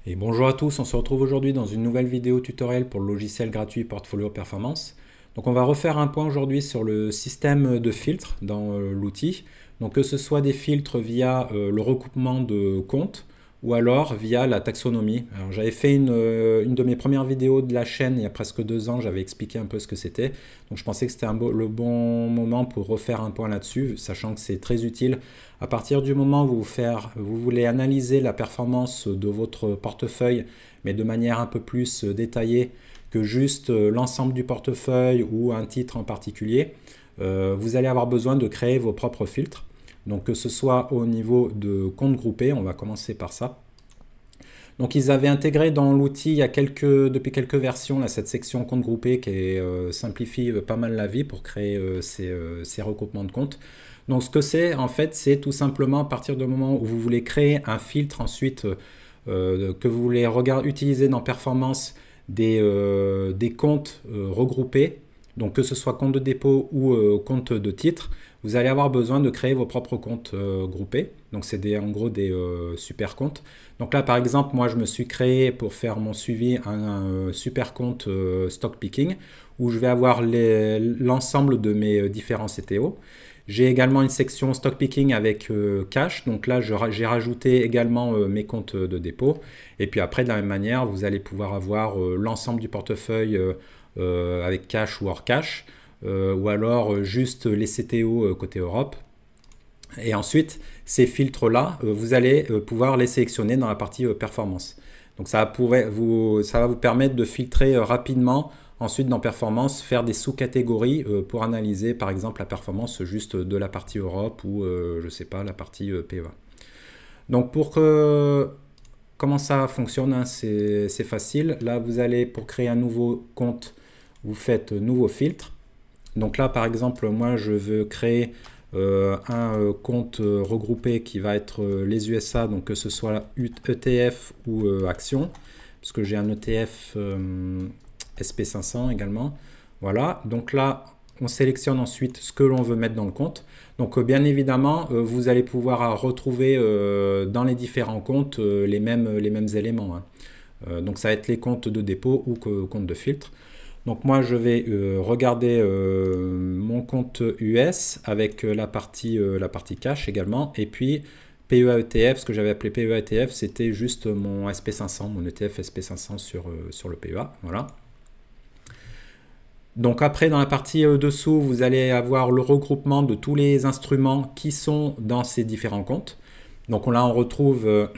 Et bonjour à tous, on se retrouve aujourd'hui dans une nouvelle vidéo tutoriel pour le logiciel gratuit Portfolio Performance. Donc on va refaire un point aujourd'hui sur le système de filtres dans l'outil. Donc que ce soit des filtres via le recoupement de comptes ou alors via la taxonomie. Alors j'avais fait une de mes premières vidéos de la chaîne il y a presque 2 ans, j'avais expliqué un peu ce que c'était. Donc je pensais que c'était le bon moment pour refaire un point là-dessus, sachant que c'est très utile. À partir du moment où vous voulez analyser la performance de votre portefeuille, mais de manière un peu plus détaillée que juste l'ensemble du portefeuille ou un titre en particulier, vous allez avoir besoin de créer vos propres filtres. Donc que ce soit au niveau de comptes groupés, on va commencer par ça. Donc ils avaient intégré dans l'outil depuis quelques versions là, cette section compte groupé qui simplifie pas mal la vie pour créer ces recoupements de comptes. Donc ce que c'est en fait, c'est tout simplement à partir du moment où vous voulez créer un filtre ensuite que vous voulez utiliser dans Performance des comptes regroupés, donc que ce soit compte de dépôt ou compte de titre, vous allez avoir besoin de créer vos propres comptes groupés. Donc c'est en gros des super comptes. Donc là par exemple, moi je me suis créé pour faire mon suivi un super compte stock picking où je vais avoir l'ensemble de mes différents CTO. J'ai également une section stock picking avec cash, donc là j'ai rajouté également mes comptes de dépôt. Et puis après de la même manière, vous allez pouvoir avoir l'ensemble du portefeuille avec cash ou hors cash, ou alors juste les CTO côté Europe. Et ensuite, ces filtres-là, vous allez pouvoir les sélectionner dans la partie performance. Donc ça va vous permettre de filtrer rapidement. Ensuite, dans Performance, faire des sous-catégories pour analyser, par exemple, la performance juste de la partie Europe ou, je ne sais pas, la partie PEA. Donc, comment ça fonctionne, hein, c'est facile. Là, vous allez, pour créer un nouveau compte, vous faites nouveau filtre. Donc là, par exemple, moi, je veux créer un compte regroupé qui va être les USA, donc que ce soit ETF ou action, parce que j'ai un ETF SP500 également. Voilà, donc là, on sélectionne ensuite ce que l'on veut mettre dans le compte. Donc bien évidemment, vous allez pouvoir retrouver dans les différents comptes les mêmes éléments, hein. Donc ça va être les comptes de dépôt ou comptes de filtre. Donc moi je vais regarder mon compte US avec la partie cash également, et puis PEA ETF, ce que j'avais appelé PEA ETF, c'était juste mon SP500, mon ETF SP500 sur le PEA, voilà. Donc après, dans la partie dessous, vous allez avoir le regroupement de tous les instruments qui sont dans ces différents comptes. Donc là, on retrouve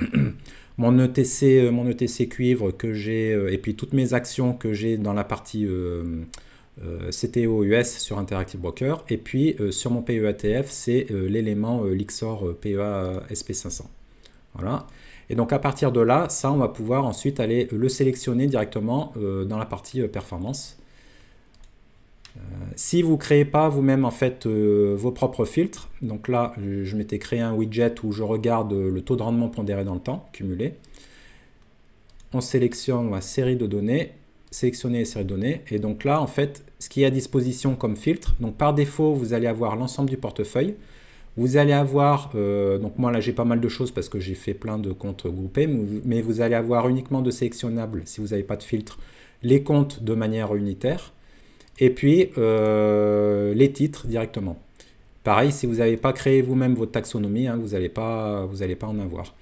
mon ETC cuivre que j'ai, et puis toutes mes actions que j'ai dans la partie CTO US sur Interactive Broker. Et puis sur mon PEATF, c'est l'élément Lixor PEA SP500. Voilà. Et donc à partir de là, ça, on va pouvoir ensuite aller le sélectionner directement dans la partie performance. Si vous ne créez pas vous-même en fait vos propres filtres, donc là je m'étais créé un widget où je regarde le taux de rendement pondéré dans le temps, cumulé. On sélectionne la série de données, sélectionner les séries de données, et donc là en fait ce qui est à disposition comme filtre, donc par défaut vous allez avoir l'ensemble du portefeuille. Vous allez avoir, donc moi là j'ai pas mal de choses parce que j'ai fait plein de comptes groupés, mais vous allez avoir uniquement de sélectionnables si vous n'avez pas de filtre, les comptes de manière unitaire. Et puis les titres directement. Pareil, si vous n'avez pas créé vous-même votre taxonomie, hein, vous n'allez pas en avoir.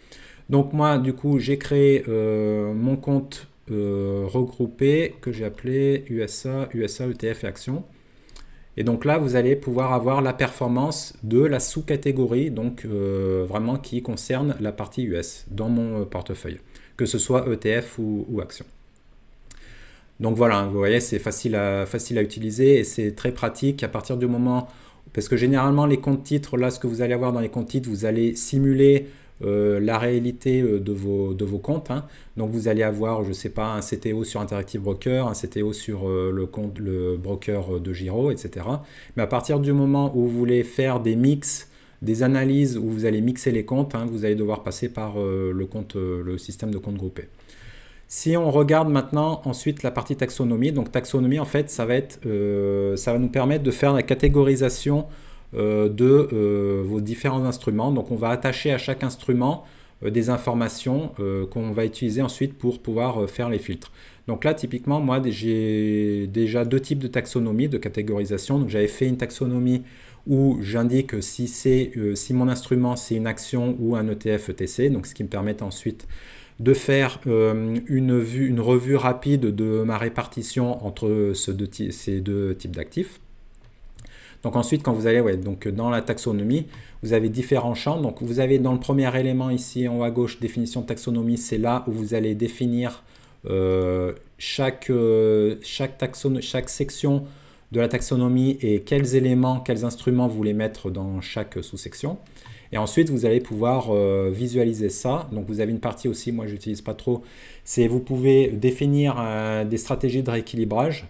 Donc moi, du coup, j'ai créé mon compte regroupé que j'ai appelé USA, ETF et Action. Et donc là, vous allez pouvoir avoir la performance de la sous-catégorie, donc vraiment qui concerne la partie US dans mon portefeuille, que ce soit ETF ou Action. Donc voilà, vous voyez, c'est facile à utiliser et c'est très pratique à partir du moment, parce que généralement les comptes titres, là ce que vous allez avoir dans les comptes titres, vous allez simuler la réalité de vos comptes, hein. Donc vous allez avoir, je ne sais pas, un CTO sur Interactive Broker, un CTO sur le broker de Giro, etc. Mais à partir du moment où vous voulez faire des mix, des analyses où vous allez mixer les comptes, hein, vous allez devoir passer par le système de compte groupé. Si on regarde maintenant ensuite la partie taxonomie, donc taxonomie en fait ça va nous permettre de faire la catégorisation de vos différents instruments. Donc on va attacher à chaque instrument des informations qu'on va utiliser ensuite pour pouvoir faire les filtres. Donc là, typiquement, moi, j'ai déjà deux types de taxonomie, de catégorisation. Donc j'avais fait une taxonomie où j'indique si mon instrument c'est une action ou un ETF ETC, donc ce qui me permet ensuite de faire une revue rapide de ma répartition entre ces deux types d'actifs. Donc ensuite, quand vous allez donc dans la taxonomie, vous avez différents champs. Donc vous avez dans le premier élément ici en haut à gauche, définition de taxonomie, c'est là où vous allez définir chaque section de la taxonomie et quels éléments, quels instruments vous voulez mettre dans chaque sous-section. Et ensuite, vous allez pouvoir visualiser ça. Donc vous avez une partie aussi, moi je n'utilise pas trop, c'est vous pouvez définir des stratégies de rééquilibrage.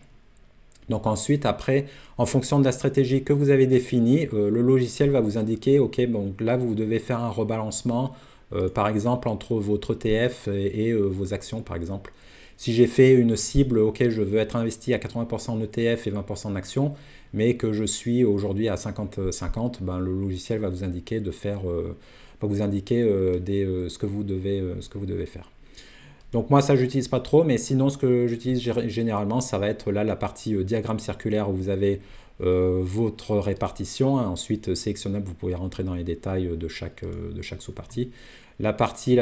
Donc ensuite, après, en fonction de la stratégie que vous avez définie, le logiciel va vous indiquer, ok, donc là vous devez faire un rebalancement, par exemple, entre votre ETF et vos actions, par exemple. Si j'ai fait une cible, ok, je veux être investi à 80% en ETF et 20% en actions, mais que je suis aujourd'hui à 50-50, ben, le logiciel va vous indiquer de faire, ce que vous devez faire. Donc moi ça j'utilise pas trop, mais sinon ce que j'utilise généralement ça va être là la partie diagramme circulaire où vous avez votre répartition, hein. Ensuite sélectionnable, vous pouvez rentrer dans les détails de chaque sous-partie. La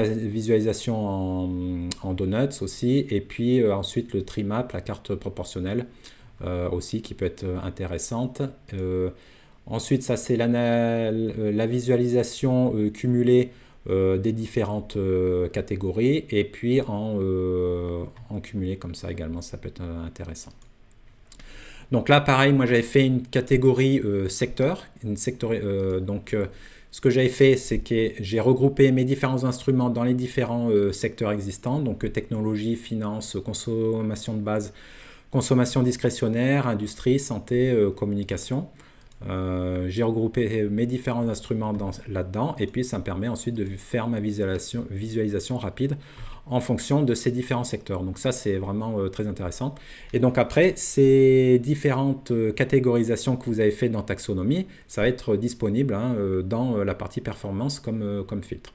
visualisation en donuts aussi, et puis ensuite le trimap, la carte proportionnelle aussi qui peut être intéressante. Ensuite ça c'est la visualisation cumulée des différentes catégories, et puis en cumulé comme ça également, ça peut être intéressant. Donc là pareil, moi j'avais fait une catégorie secteur, ce que j'avais fait c'est que j'ai regroupé mes différents instruments dans les différents secteurs existants, donc technologie, finance, consommation de base, consommation discrétionnaire, industrie, santé, communication. J'ai regroupé mes différents instruments là-dedans, et puis ça me permet ensuite de faire ma visualisation rapide en fonction de ces différents secteurs. Donc ça c'est vraiment très intéressant. Et donc après, ces différentes catégorisations que vous avez fait dans taxonomie, ça va être disponible dans la partie performance comme filtre.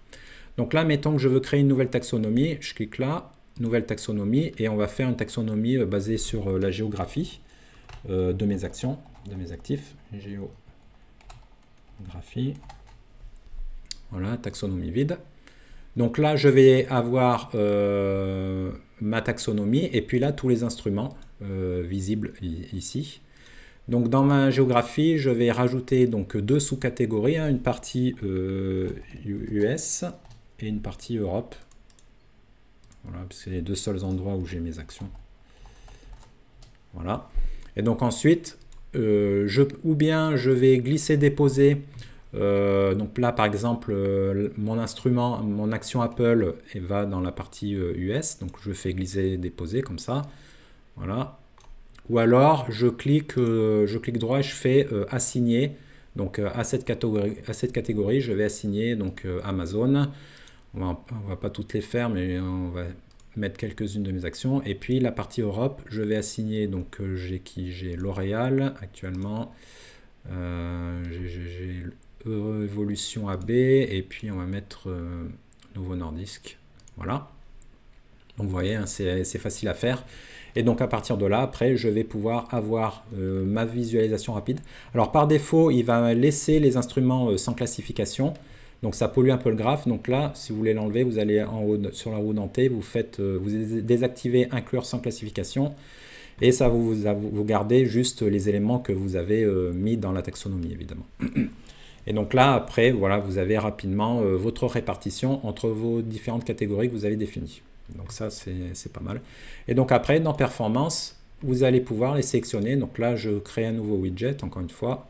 Donc là, mettons que je veux créer une nouvelle taxonomie, je clique là, nouvelle taxonomie, et on va faire une taxonomie basée sur la géographie de mes actions, de mes actifs, géographie, voilà, taxonomie vide. Donc là, je vais avoir ma taxonomie, et puis là, tous les instruments visibles ici. Donc dans ma géographie, je vais rajouter donc deux sous-catégories, hein, une partie US et une partie Europe. Voilà, parce que c'est les deux seuls endroits où j'ai mes actions. Voilà. Et donc ensuite, ou bien je vais glisser-déposer. Donc là, par exemple, mon instrument, mon action Apple va dans la partie US. Donc je fais glisser-déposer comme ça. Voilà. Ou alors, je clique droit et je fais assigner. Donc à cette catégorie, je vais assigner donc Amazon. On va pas toutes les faire, mais on va mettre quelques-unes de mes actions. Et puis la partie Europe, je vais assigner, donc j'ai L'Oréal actuellement, j'ai Evolution AB, et puis on va mettre Novo Nordisk. Voilà. Donc vous voyez, hein, c'est facile à faire. Et donc à partir de là, après, je vais pouvoir avoir ma visualisation rapide. Alors par défaut, il va laisser les instruments sans classification. Donc ça pollue un peu le graphe. Donc là, si vous voulez l'enlever, vous allez en haut sur la roue dentée, vous désactivez inclure sans classification, et ça vous gardez juste les éléments que vous avez mis dans la taxonomie, évidemment. Et donc là, après, voilà, vous avez rapidement votre répartition entre vos différentes catégories que vous avez définies. Donc ça, c'est pas mal. Et donc après, dans Performance, vous allez pouvoir les sélectionner. Donc là, je crée un nouveau widget, encore une fois.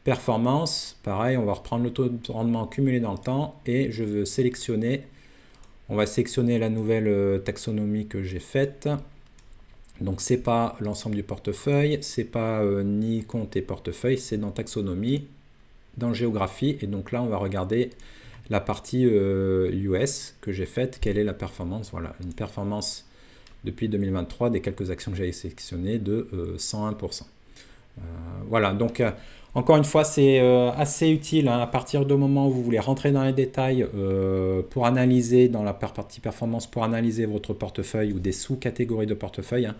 Performance, pareil, on va reprendre le taux de rendement cumulé dans le temps, et je veux sélectionner, on va sélectionner la nouvelle taxonomie que j'ai faite. Donc c'est pas l'ensemble du portefeuille, c'est pas ni compte et portefeuille, c'est dans taxonomie, dans géographie, et donc là on va regarder la partie US que j'ai faite, quelle est la performance. Voilà, une performance depuis 2023 des quelques actions que j'avais sélectionnées de 101%. Voilà, donc encore une fois, c'est assez utile hein, à partir du moment où vous voulez rentrer dans les détails pour analyser, dans la partie performance, pour analyser votre portefeuille ou des sous-catégories de portefeuille. Hein.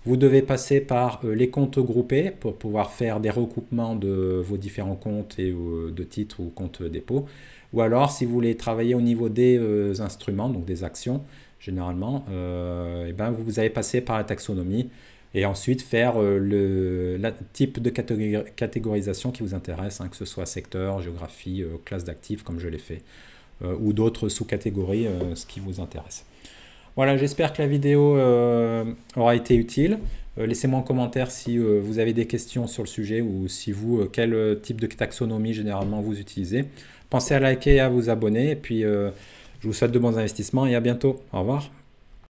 Vous devez passer par les comptes groupés pour pouvoir faire des recoupements de vos différents comptes et de titres ou comptes dépôts. Ou alors, si vous voulez travailler au niveau des instruments, donc des actions, généralement, et ben vous allez passer par la taxonomie et ensuite faire le type de catégorisation qui vous intéresse, hein, que ce soit secteur, géographie, classe d'actifs comme je l'ai fait, ou d'autres sous-catégories, ce qui vous intéresse. Voilà, j'espère que la vidéo aura été utile. Laissez-moi en commentaire si vous avez des questions sur le sujet ou si vous, quel type de taxonomie généralement vous utilisez. Pensez à liker et à vous abonner. Et puis, je vous souhaite de bons investissements et à bientôt. Au revoir.